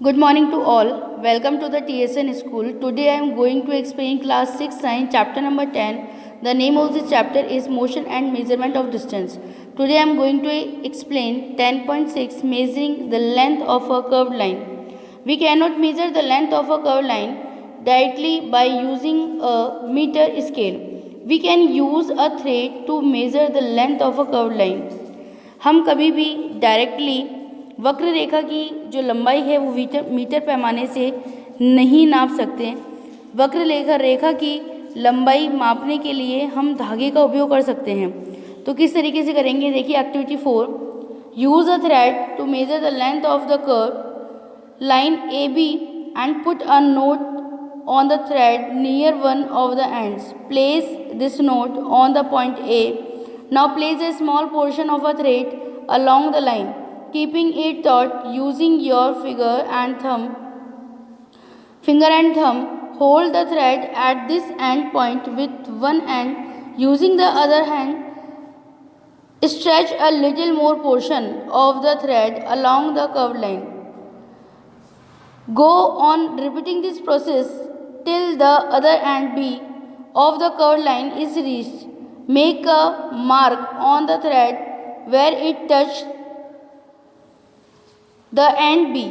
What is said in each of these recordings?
Good morning to all. Welcome to the TSN school. Today I am going to explain class 6 science chapter number 10. The name of this chapter is motion and measurement of distance. Today I am going to explain 10.6 measuring the length of a curved line. We cannot measure the length of a curved line directly by using a meter scale. We can use a thread to measure the length of a curved line. हम कभी भी directly वक्र रेखा की जो लंबाई है वो metre पैमाने से नहीं नाप सकते। वक्र रेखा की लंबाई मापने के लिए हम धागे का उपयोग कर सकते हैं। तो किस तरीके से करेंगे, देखिए activity 4, use a thread to measure the length of the curve line A B and put a knot on the thread near one of the ends. Place this knot on the point A. Now place a small portion of a thread along the line, keeping it taut using your finger and thumb. Hold the thread at this end point with one end. Using the other hand, stretch a little more portion of the thread along the curved line. Go on repeating this process till the other end B of the curved line is reached. Make a mark on the thread where it touched the end B.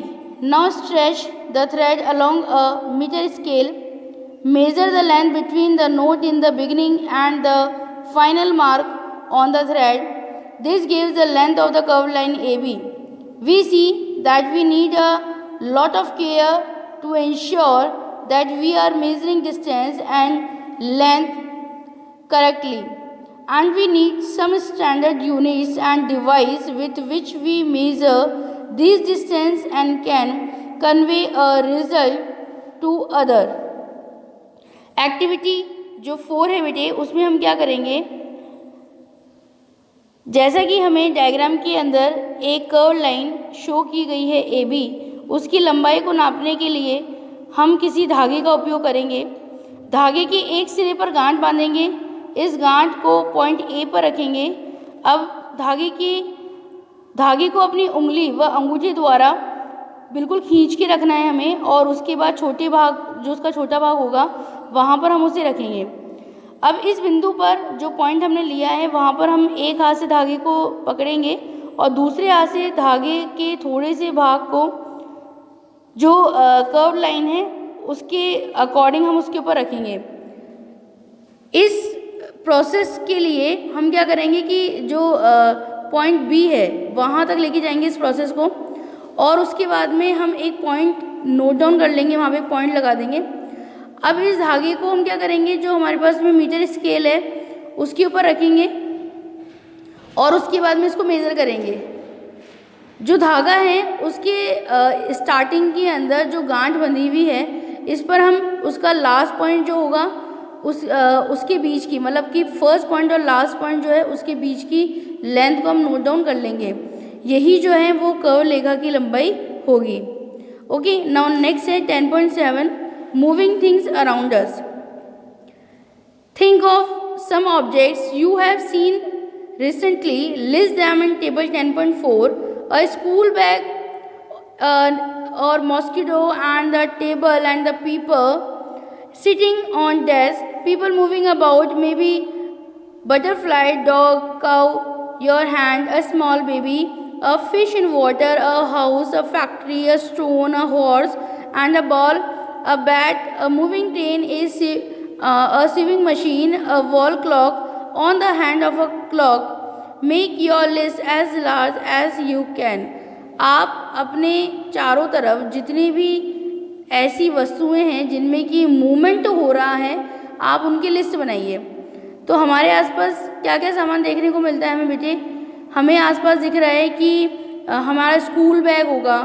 Now stretch the thread along a meter scale. Measure the length between the note in the beginning and the final mark on the thread. This gives the length of the curved line AB. We see that we need a lot of care to ensure that we are measuring distance and length correctly, and we need some standard units and device with which we measure this distance and can convey a result to other. Activity जो 4 है बेटे, उसमें हम क्या करेंगे, जैसा कि हमें डायग्राम के अंदर एक कर्व लाइन शो की गई है ए बी, उसकी लंबाई को नापने के लिए हम किसी धागे का उपयोग करेंगे। धागे के एक सिरे पर गांठ बांधेंगे, इस गांठ को पॉइंट ए पर रखेंगे। अब धागे को अपनी उंगली व अंगूठे द्वारा बिल्कुल खींच के रखना है हमें, और उसके बाद छोटे भाग जो उसका छोटा भाग होगा वहाँ पर हम उसे रखेंगे। अब इस बिंदु पर जो पॉइंट हमने लिया है वहाँ पर हम एक हाथ से धागे को पकड़ेंगे और दूसरे हाथ से धागे के थोड़े से भाग को जो कर्व लाइन है उसके अकॉर्डिंग हम उसके ऊपर रखेंगे। इस प्रोसेस के लिए हम क्या करेंगे कि जो पॉइंट बी है वहाँ तक लेके जाएंगे इस प्रोसेस को, और उसके बाद में हम एक पॉइंट नोट डाउन कर लेंगे, वहाँ पे एक पॉइंट लगा देंगे। अब इस धागे को हम क्या करेंगे, जो हमारे पास में मीटर स्केल है उसके ऊपर रखेंगे और उसके बाद में इसको मेज़र करेंगे। जो धागा है उसके स्टार्टिंग के अंदर जो गांठ बंधी हुई है, इस पर हम उसका लास्ट पॉइंट जो होगा उसके बीच की, मतलब कि फर्स्ट पॉइंट और लास्ट पॉइंट जो है उसके बीच की लेंथ को हम नोट डाउन कर लेंगे। यही जो है वो कर्व रेखा की लंबाई होगी। ओके, नाउ नेक्स्ट है 10.7 moving things around us. Think of some objects you have seen recently. List them in table 10.4. A school bag or mosquito and the table and the people sitting on desk. People moving about, maybe butterfly, dog, cow, your hand, a small baby, a fish in water, a house, a factory, a stone, a horse and a ball, a bat, a moving train, a sewing machine, a wall clock on the hand of a clock. Make your list as large as you can. आप अपने चारों तरफ जितनी भी ऐसी वस्तुएं हैं जिनमें कि मूवमेंट हो रहा है, आप उनकी लिस्ट बनाइए। तो हमारे आसपास क्या क्या सामान देखने को मिलता है हमें बेटे, हमें आसपास दिख रहा है कि हमारा स्कूल बैग होगा,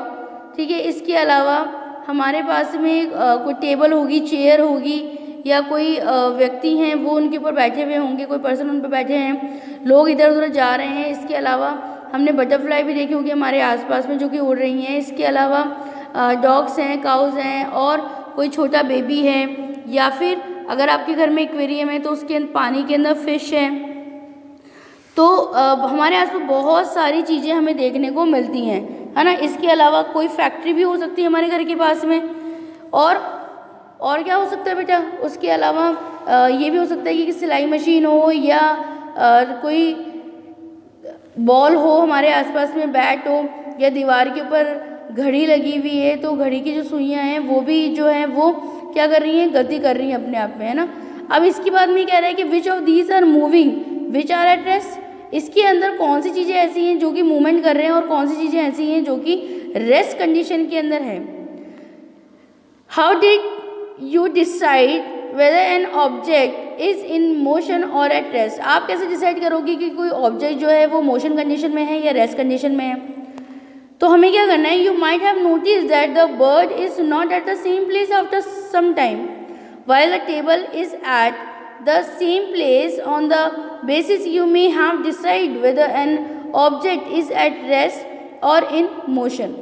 ठीक है। इसके अलावा हमारे पास में कोई टेबल होगी, चेयर होगी, या कोई व्यक्ति हैं वो उनके ऊपर बैठे हुए होंगे, कोई पर्सन उन पर बैठे हैं, लोग इधर उधर जा रहे हैं। इसके अलावा हमने बटरफ्लाई भी देखी होगी हमारे आसपास में जो कि उड़ रही हैं। इसके अलावा डॉग्स हैं, काउज हैं, और कोई छोटा बेबी है, या फिर अगर आपके घर में एक्वेरियम है तो उसके पानी के अंदर फिश है। तो हमारे आसपास बहुत सारी चीज़ें हमें देखने को मिलती हैं, है ना। इसके अलावा कोई फैक्ट्री भी हो सकती है हमारे घर के पास में। और क्या हो सकता है बेटा, उसके अलावा ये भी हो सकता है कि सिलाई मशीन हो या कोई बॉल हो हमारे आसपास में, बैट हो, या दीवार के ऊपर घड़ी लगी हुई है तो घड़ी की जो सुइयाँ हैं वो भी जो है वो क्या कर रही हैं, गति कर रही हैं अपने आप में, है ना। अब इसके बाद में कह रहा है कि which of these are moving which are at rest. इसके अंदर कौन सी चीज़ें ऐसी हैं जो कि मूवमेंट कर रहे हैं और कौन सी चीज़ें ऐसी हैं जो कि रेस्ट कंडीशन के अंदर है। How did you decide whether an object is in motion और एट रेस्ट। आप कैसे डिसाइड करोगे कि कोई ऑब्जेक्ट जो है वो मोशन कंडीशन में है या रेस्ट कंडीशन में है। तो हमें क्या करना है, you might have notice that the bird is not at the same place after some time while the table is at the same place. On the basis you may have decide whether an object is at rest or in motion.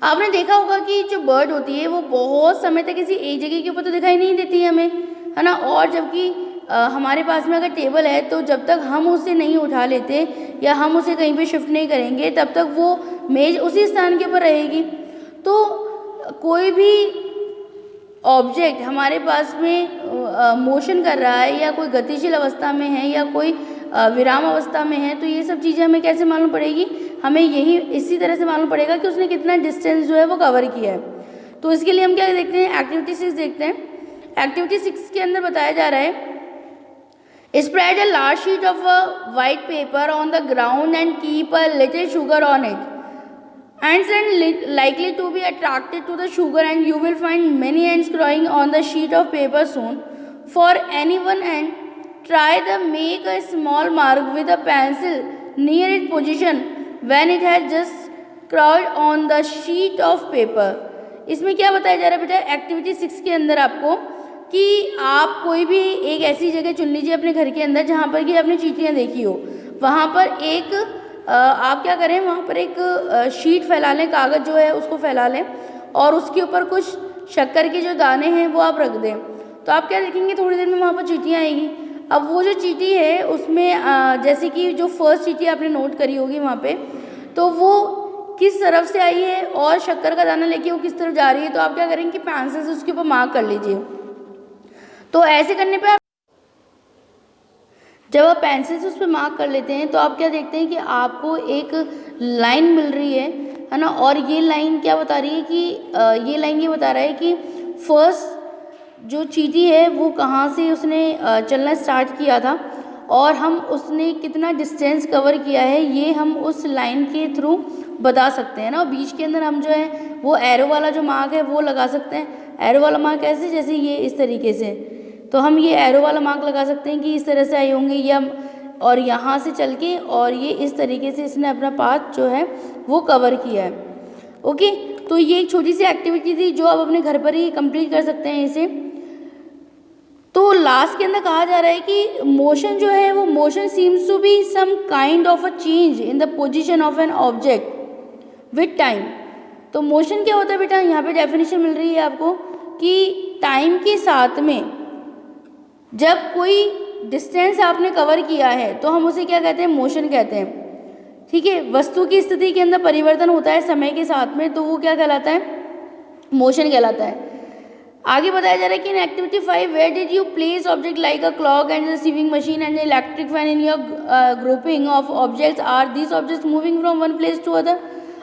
आपने देखा होगा कि जो bird होती है वो बहुत समय तक किसी एक जगह के ऊपर तो दिखाई नहीं देती है हमें, है ना। और जबकि हमारे पास में अगर टेबल है तो जब तक हम उसे नहीं उठा लेते या हम उसे कहीं पे शिफ्ट नहीं करेंगे तब तक वो मेज उसी स्थान के ऊपर रहेगी। तो कोई भी ऑब्जेक्ट हमारे पास में मोशन कर रहा है या कोई गतिशील अवस्था में है या कोई विराम अवस्था में है, तो ये सब चीज़ें हमें कैसे मालूम पड़ेगी, हमें यही इसी तरह से मालूम पड़ेगा कि उसने कितना डिस्टेंस जो है वो कवर किया है। तो इसके लिए हम क्या देखते हैं, एक्टिविटी 6 देखते हैं। एक्टिविटी 6 के अंदर बताया जा रहा है, spread a large sheet of white paper on the ground and keep a little sugar on it. Ants are likely to be attracted to the sugar and you will find many ants crawling on the sheet of paper soon. For any one ant, try to make a small mark with a pencil near its position when it has just crawled on the sheet of paper. इसमें क्या बताया जा रहा है बेटा, activity 6 के अंदर आपको कि आप कोई भी एक ऐसी जगह चुन लीजिए अपने घर के अंदर जहाँ पर कि आपने चींटियाँ देखी हो। वहाँ पर एक आप क्या करें, वहाँ पर एक शीट फैला लें, कागज़ जो है उसको फैला लें और उसके ऊपर कुछ शक्कर के जो दाने हैं वो आप रख दें। तो आप क्या देखेंगे, थोड़ी देर में वहाँ पर चींटियाँ आएगी। अब वो जो चींटी है उसमें जैसे कि जो फर्स्ट चींटी आपने नोट करी होगी वहाँ पे, तो वो किस तरफ से आई है और शक्कर का दाना लेके वो किस तरफ जा रही है, तो आप क्या करेंगे कि पेंसिल से उसके ऊपर मार्क कर लीजिए। तो ऐसे करने पर जब आप पेंसिल से उस पर मार्क कर लेते हैं तो आप क्या देखते हैं कि आपको एक लाइन मिल रही है ना। और ये लाइन क्या बता रही है कि ये लाइन ये बता रहा है कि फर्स्ट जो चींटी है वो कहाँ से उसने चलना स्टार्ट किया था और हम उसने कितना डिस्टेंस कवर किया है, ये हम उस लाइन के थ्रू बता सकते हैं ना। और बीच के अंदर हम जो है वो एरो वाला जो मार्क है वो लगा सकते हैं। एरो वाला मार्क ऐसे, जैसे ये इस तरीके से, तो हम ये एरो वाला मार्क लगा सकते हैं कि इस तरह से आई होंगी या और यहाँ से चल के और ये इस तरीके से इसने अपना पाथ जो है वो कवर किया है। ओके, तो ये एक छोटी सी एक्टिविटी थी जो आप अपने घर पर ही कंप्लीट कर सकते हैं इसे। तो लास्ट के अंदर कहा जा रहा है कि मोशन जो है वो motion seems to be some kind of a change in the position of an object with time. तो मोशन क्या होता है बेटा, यहाँ पे डेफिनेशन मिल रही है आपको कि टाइम के साथ में जब कोई डिस्टेंस आपने कवर किया है तो हम उसे क्या कहते हैं, मोशन कहते हैं। ठीक है, वस्तु की स्थिति के अंदर परिवर्तन होता है समय के साथ में, तो वो क्या कहलाता है, मोशन कहलाता है। आगे बताया जा रहा है कि in activity 5 where did you place object like a clock and receiving machine and electric fan in your grouping of objects, are these objects moving from one place to other.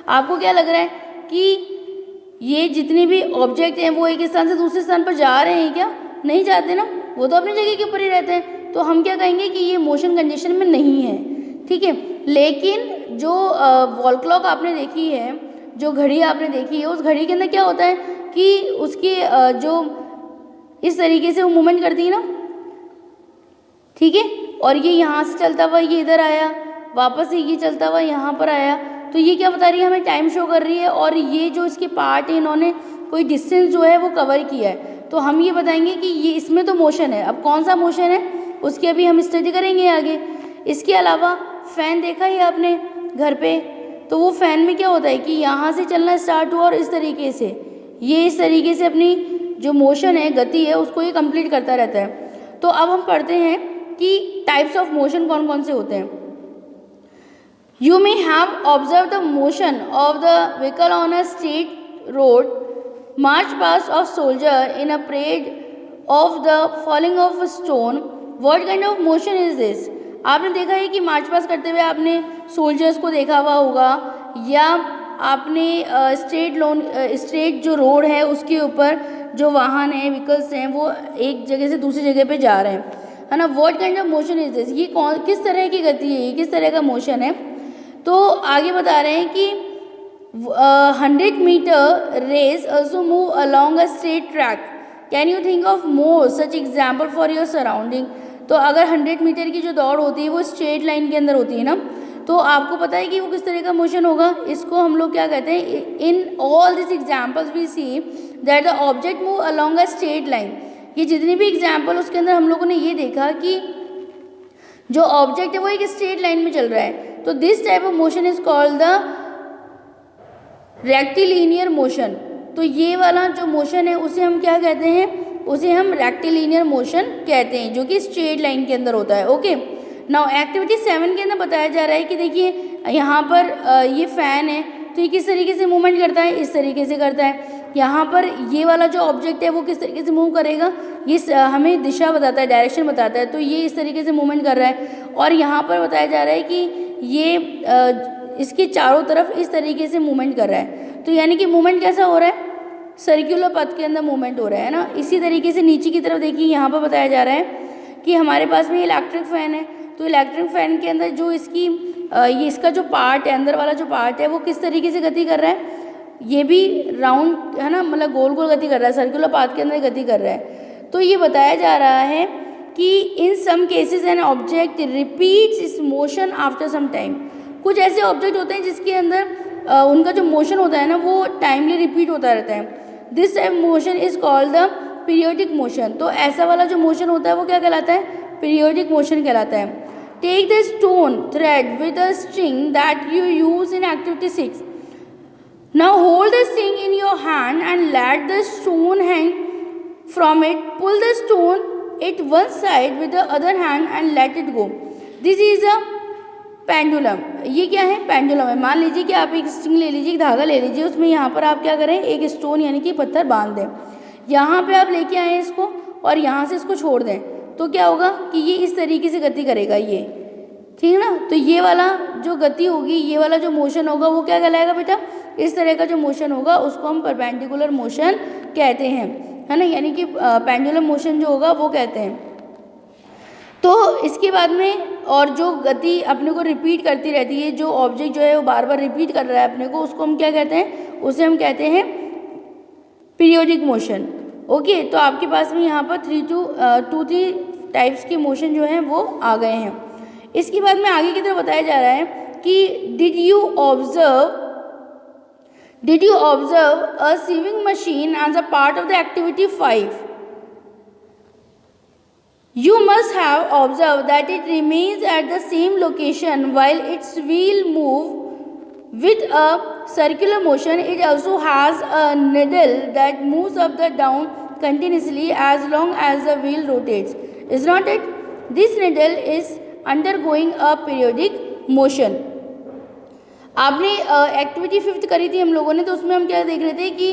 आपको क्या लग रहा है कि ये जितने भी ऑब्जेक्ट हैं वो एक स्थान से दूसरे स्थान पर जा रहे हैं क्या? नहीं जाते ना, वो तो अपनी जगह के ऊपर ही रहते हैं। तो हम क्या कहेंगे कि ये मोशन कंडीशन में नहीं है। ठीक है, लेकिन जो वॉल क्लॉक आपने देखी है, जो घड़ी आपने देखी है, उस घड़ी के अंदर क्या होता है कि उसके जो इस तरीके से वो मूवमेंट करती है ना। ठीक है, और ये यहाँ से चलता हुआ ये इधर आया, वापस से ये चलता हुआ यहाँ पर आया, तो ये क्या बता रही है, हमें टाइम शो कर रही है। और ये जो इसके पार्ट है इन्होंने कोई डिस्टेंस जो है वो कवर किया है, तो हम ये बताएंगे कि ये इसमें तो मोशन है। अब कौन सा मोशन है उसकी अभी हम स्टडी करेंगे आगे। इसके अलावा फ़ैन देखा ही आपने घर पे, तो वो फ़ैन में क्या होता है कि यहाँ से चलना स्टार्ट हुआ और इस तरीके से ये इस तरीके से अपनी जो मोशन है, गति है, उसको ये कंप्लीट करता रहता है। तो अब हम पढ़ते हैं कि टाइप्स ऑफ मोशन कौन कौन से होते हैं। You may have observed the motion of the vehicle on a straight road, march past of soldier in a parade of the falling of a stone. What kind of motion is this? आपने देखा है कि मार्च पास करते हुए आपने soldiers को देखा हुआ होगा, या आपने स्ट्रेट जो रोड है उसके ऊपर जो वाहन है, व्हीकल्स हैं, वो एक जगह से दूसरी जगह पे जा रहे हैं, है ना. What kind of motion is this? ये किस तरह की गति है, ये किस तरह का मोशन है? तो आगे बता रहे हैं कि 100 metre race also move along a straight track. Can you think of more such example for your surrounding? तो अगर 100 मीटर की जो दौड़ होती है वो स्ट्रेट लाइन के अंदर होती है ना, तो आपको पता है कि वो किस तरह का मोशन होगा. इसको हम लोग क्या कहते हैं, in all this examples we see that the object move along a straight line. ये जितनी भी एग्जाम्पल उसके अंदर हम लोगों ने ये देखा कि जो ऑब्जेक्ट है वो एक स्ट्रेट लाइन में चल रहा है. तो this type of motion is called the rectilinear motion. तो ये वाला जो मोशन है उसे हम क्या कहते हैं, उसे हम रेक्टिलिनियर मोशन कहते हैं, जो कि स्ट्रेट लाइन के अंदर होता है. ओके, नाउ एक्टिविटी 7 के अंदर बताया जा रहा है कि देखिए यहाँ पर ये फ़ैन है, तो ये किस तरीके से मूवमेंट करता है, इस तरीके से करता है. यहाँ पर ये वाला जो ऑब्जेक्ट है वो किस तरीके से मूव करेगा, ये हमें दिशा बताता है, डायरेक्शन बताता है. तो ये इस तरीके से मूवमेंट कर रहा है. और यहाँ पर बताया जा रहा है कि ये इसके चारों तरफ इस तरीके से मूवमेंट कर रहा है. तो यानी कि मूवमेंट कैसा हो रहा है, सर्कुलर पथ के अंदर मूवमेंट हो रहा है ना. इसी तरीके से नीचे की तरफ देखिए, यहाँ पर बताया जा रहा है कि हमारे पास में इलेक्ट्रिक फ़ैन है. तो इलेक्ट्रिक फ़ैन के अंदर जो इसकी ये इसका जो पार्ट है, अंदर वाला जो पार्ट है, वो किस तरीके से गति कर रहा है, ये भी राउंड है ना, मतलब गोल गोल गति कर रहा है, सर्कुलर पाथ के अंदर गति कर रहा है. तो ये बताया जा रहा है कि in some cases an object repeats its motion after some time. कुछ ऐसे ऑब्जेक्ट होते हैं जिसके अंदर उनका जो मोशन होता है ना वो टाइमली रिपीट होता रहता है. This type motion is called the periodic motion. तो ऐसा वाला जो मोशन होता है वो क्या कहलाता है, पीरियोडिक मोशन कहलाता है. Take the stone thread with a string that you use in activity 6. Now hold the string in your hand and let the stone hang from it. Pull the stone it one side with the other hand and let it go. This is a pendulum. ये क्या है, pendulum है. मान लीजिए कि आप एक string ले लीजिए, एक धागा ले लीजिए, उसमें यहाँ पर आप क्या करें, एक स्टोन यानी कि पत्थर बांध दें. यहाँ पे आप लेके आए इसको और यहाँ से इसको छोड़ दें, तो क्या होगा कि ये इस तरीके से गति करेगा, ये ठीक है ना. तो ये वाला जो गति होगी, ये वाला जो मोशन होगा वो क्या कहलाएगा बेटा, इस तरह का जो मोशन होगा उसको हम परपेंडिकुलर मोशन कहते हैं, है ना. यानी कि पेंडुलम मोशन जो होगा वो कहते हैं. तो इसके बाद में और जो गति अपने को रिपीट करती रहती है, जो ऑब्जेक्ट जो है वो बार बार रिपीट कर रहा है अपने को, उसको हम क्या कहते हैं, उसे हम कहते हैं पीरियोडिक मोशन. ओके, तो आपके पास में यहाँ पर 3 टाइप्स के मोशन जो हैं वो आ गए हैं. इसके बाद में आगे की तरफ बताया जा रहा है कि did you observe a sewing machine as a part of the activity 5. You must have observed that it remains at the same location while its wheel move with a circular motion. It also has a needle that moves up the down continuously as long as the wheel rotates. Is not it? This needle is undergoing a periodic motion. आपने activity 5 करी थी हम लोगों ने, तो उसमें हम क्या देख रहे थे कि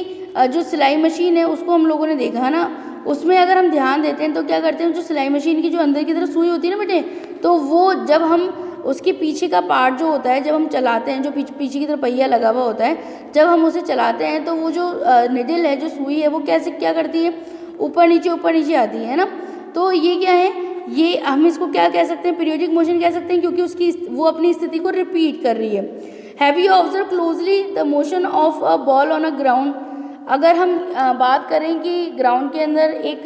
जो सिलाई मशीन है उसको हम लोगों ने देखा है ना. उसमें अगर हम ध्यान देते हैं तो क्या करते हैं, जो सिलाई मशीन की जो अंदर की तरफ सुई होती है ना बेटे, तो वो जब हम उसके पीछे का पार्ट जो होता है, जब हम चलाते हैं, जो पीछे की तरफ पहिया लगा हुआ होता है, जब हम उसे चलाते हैं तो वो जो निडल है, जो सुई है, वो कैसे क्या करती है, ऊपर नीचे आती है ना. तो ये क्या है, ये हम इसको क्या कह सकते हैं, पीरियोडिक मोशन कह सकते हैं, क्योंकि उसकी वो अपनी स्थिति को रिपीट कर रही है. Have you observe closely the motion of a ball on a ground. अगर हम बात करें कि ग्राउंड के अंदर एक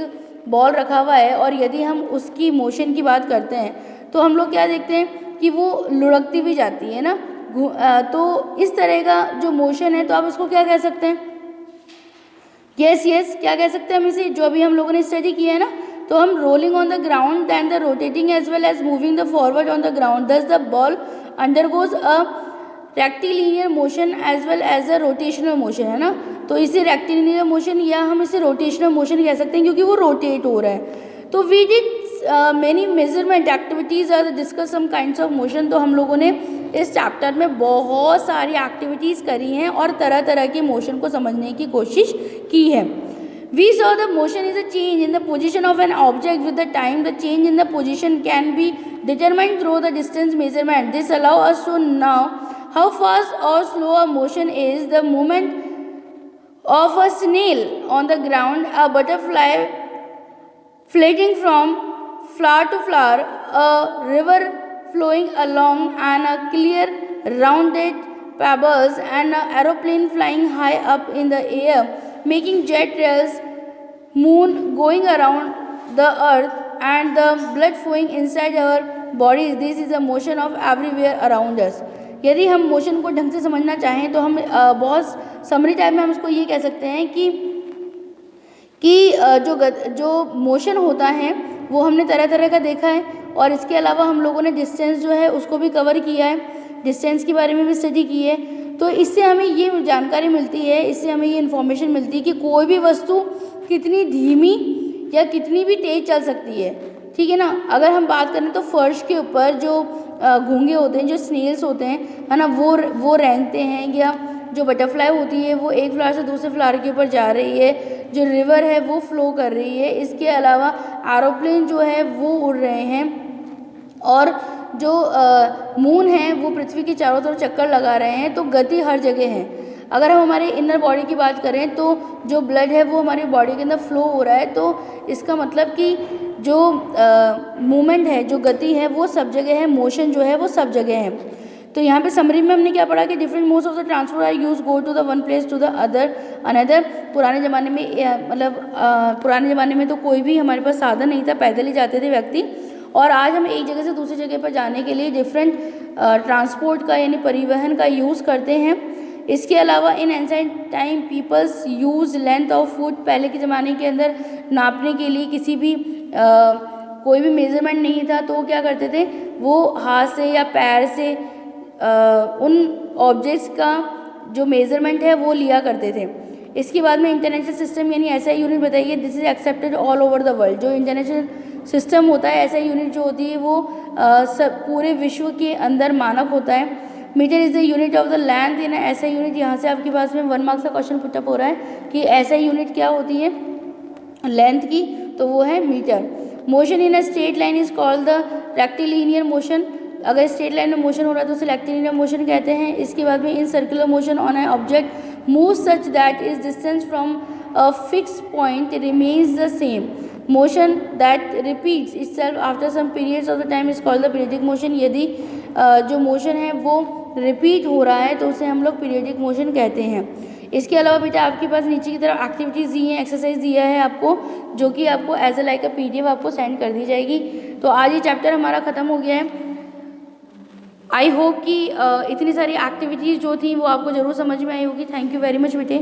बॉल रखा हुआ है और यदि हम उसकी मोशन की बात करते हैं तो हम लोग क्या देखते हैं कि वो लुढ़कती भी जाती है ना. तो इस तरह का जो मोशन है, तो आप इसको क्या कह सकते हैं, यस क्या कह सकते हैं हम इसे, जो अभी हम लोगों ने स्टडी किया है ना. तो हम rolling on the ground then the rotating as well as moving the forward on the ground, thus the ball undergoes a rectilinear motion as well as a rotational motion, है ना. तो इसे रेक्टिलिनियर मोशन या हम इसे rotational motion कह सकते हैं, क्योंकि वो रोटेट हो रहा है. तो we did many measurement activities are discuss some kinds of motion. तो हम लोगों ने इस चैप्टर में बहुत सारी एक्टिविटीज़ करी हैं और तरह तरह के मोशन को समझने की कोशिश की है। We saw the motion is a change in the position of an object with the time. The change in the position can be determined through the distance measurement. This allows us to know how fast or slow a motion is. The movement of a snail on the ground, a butterfly flitting from flower to flower, a river flowing along, and a clear rounded pebbles, and an aeroplane flying high up in the air, making jet trails, moon going around the earth, and the blood flowing inside our bodies. This is a motion of everywhere around us. यदि हम motion को ढंग से समझना चाहें तो हम बहुत समरी टाइप में हम इसको ये कह सकते हैं कि जो मोशन होता है वो हमने तरह तरह का देखा है, और इसके अलावा हम लोगों ने डिस्टेंस जो है उसको भी कवर किया है, डिस्टेंस के बारे में भी स्टडी की है। तो इससे हमें ये जानकारी मिलती है, इससे हमें ये इन्फॉर्मेशन मिलती है कि कोई भी वस्तु कितनी धीमी या कितनी भी तेज़ चल सकती है, ठीक है ना। अगर हम बात करें तो फर्श के ऊपर जो घोंगे होते हैं, जो स्नेल्स होते हैं, है ना, वो रेंगते हैं, या जो बटरफ्लाई होती है वो एक फ्लावर से दूसरे फ्लावर के ऊपर जा रही है, जो रिवर है वो फ्लो कर रही है। इसके अलावा एरोप्लेन जो है वो उड़ रहे हैं, और जो मून है वो पृथ्वी के चारों तरफ चक्कर लगा रहे हैं। तो गति हर जगह है। अगर हम हमारे इनर बॉडी की बात करें तो जो ब्लड है वो हमारी बॉडी के अंदर फ्लो हो रहा है, तो इसका मतलब कि जो मूवमेंट है, जो गति है वो सब जगह है, मोशन जो है वो सब जगह है। तो यहाँ पे समरी में हमने क्या पढ़ा कि different modes of the transport are use go to the one place to the another. पुराने ज़माने में पुराने ज़माने में तो कोई भी हमारे पास साधन नहीं था, पैदल ही जाते थे व्यक्ति, और आज हम एक जगह से दूसरी जगह पर जाने के लिए डिफरेंट ट्रांसपोर्ट का यानी परिवहन का यूज़ करते हैं। इसके अलावा in ancient time peoples use length of foot. पहले के ज़माने के अंदर नापने के लिए किसी भी कोई भी मेज़रमेंट नहीं था, तो वो क्या करते थे, वो हाथ से या पैर से उन ऑब्जेक्ट्स का जो मेज़रमेंट है वो लिया करते थे। इसके बाद में इंटरनेशनल सिस्टम यानी ऐसा यूनिट बताइए this is accepted all over the world. जो इंटरनेशनल सिस्टम होता है, ऐसा यूनिट जो होती है वो सब पूरे विश्व के अंदर मानक होता है। Metre is the unit of the length. In SI unit, यहाँ से आपके पास में 1 मार्क्स का क्वेश्चन पुटअप हो रहा है कि ऐसा यूनिट क्या होती है लेंथ की, तो वो है metre. Motion in a straight line is called the rectilinear motion. अगर स्ट्रेट लाइन में मोशन हो रहा है तो उसे रेक्टिलिनियर मोशन कहते हैं। इसके बाद में in circular motion on a object move such that is distance from a fix point remains the same. Motion that repeats itself after some periods of the time is called the periodic motion. यदि जो motion है वो repeat हो रहा है तो उसे हम लोग पीरियडिक मोशन कहते हैं। इसके अलावा बेटा आपके पास नीचे की तरफ एक्टिविटीज़ दी हैं, एक्सरसाइज दिया है आपको, जो कि आपको as a like a PDF आपको सेंड कर दी जाएगी। तो आज ये चैप्टर हमारा ख़त्म हो गया है। आई होप कि इतनी सारी एक्टिविटीज़ जो थी वो आपको ज़रूर समझ में आई होगी। थैंक यू वेरी मच बेटे।